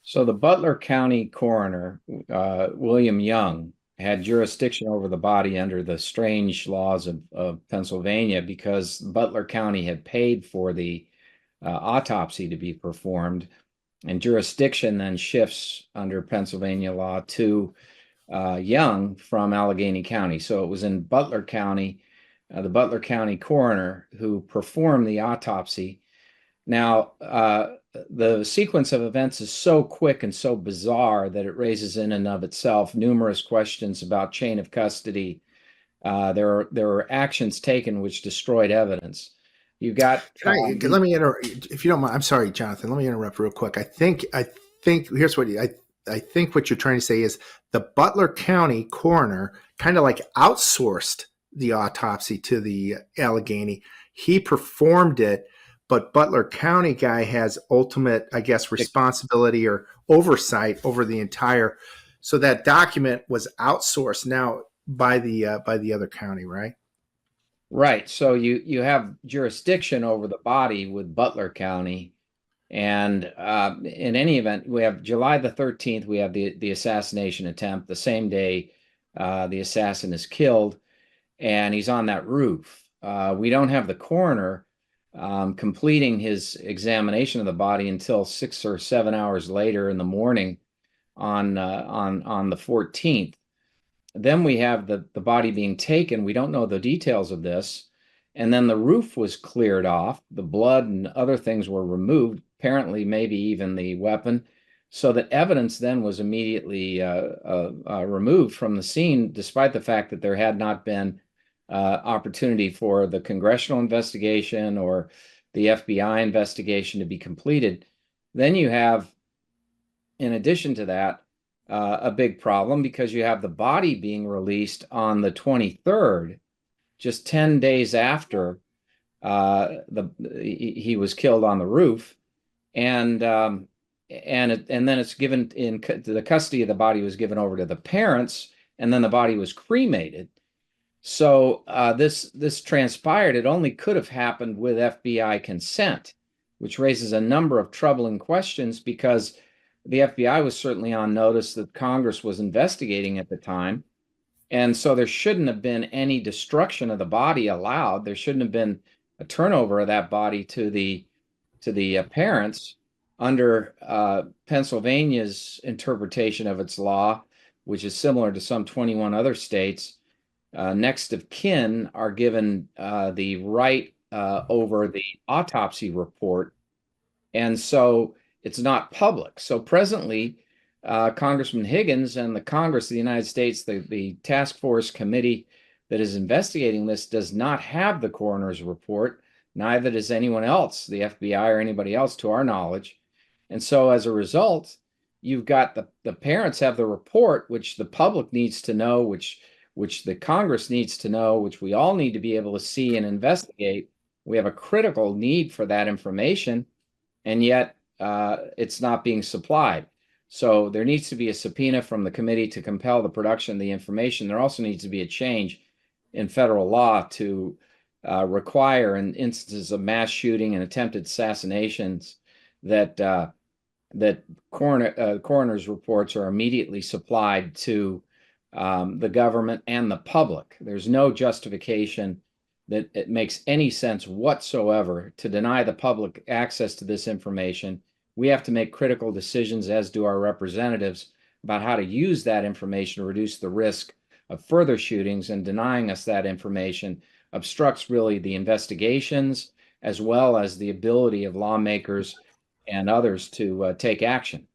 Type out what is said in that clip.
So the Butler County coroner, William Young, had jurisdiction over the body under the strange laws of Pennsylvania because Butler County had paid for the autopsy to be performed, and jurisdiction then shifts under Pennsylvania law to Young from Allegheny County. So it was in Butler County, the Butler County coroner who performed the autopsy. Now, the sequence of events is so quick and so bizarre that it raises in and of itself numerous questions about chain of custody. There were actions taken which destroyed evidence. You got Let me interrupt if you don't mind. I'm sorry, Jonathan. Let me interrupt real quick. I think here's what I think what you're trying to say is the Butler County coroner kind of like outsourced the autopsy to the Allegheny. He performed it, but Butler County guy has ultimate, I guess, responsibility or oversight over the entire. So that document was outsourced now by the other county, right? right. So you have jurisdiction over the body with Butler County. And in any event, we have July the 13th, we have the assassination attempt. The same day the assassin is killed, and he's on that roof. We don't have the coroner completing his examination of the body until 6 or 7 hours later in the morning on the 14th. Then we have the body being taken. We don't know the details of this. And then the roof was cleared off. The blood and other things were removed, apparently maybe even the weapon, so that evidence then was immediately removed from the scene, despite the fact that there had not been opportunity for the congressional investigation or the FBI investigation to be completed. Then you have, in addition to that, a big problem because you have the body being released on the 23rd, just 10 days after he was killed on the roof, and then it's given in the custody of the body was given over to the parents, and then the body was cremated. So this transpired. It only could have happened with FBI consent, which raises a number of troubling questions because the FBI was certainly on notice that Congress was investigating at the time. And so there shouldn't have been any destruction of the body allowed. There shouldn't have been a turnover of that body to the parents under Pennsylvania's interpretation of its law, which is similar to some 21 other states. Next of kin are given the right over the autopsy report, and so it's not public. So presently, Congressman Higgins and the Congress of the United States, the task force committee that is investigating this, does not have the coroner's report. Neither does anyone else, the FBI or anybody else, to our knowledge. And so as a result, you've got the parents have the report, which the public needs to know, which the Congress needs to know, which we all need to be able to see and investigate. We have a critical need for that information, and yet it's not being supplied. So there needs to be a subpoena from the committee to compel the production of the information. There also needs to be a change in federal law to require, in instances of mass shooting and attempted assassinations, that coroner's reports are immediately supplied to the government and the public. There's no justification that it makes any sense whatsoever to deny the public access to this information. We have to make critical decisions, as do our representatives, about how to use that information to reduce the risk of further shootings, and denying us that information obstructs really the investigations as well as the ability of lawmakers and others to take action.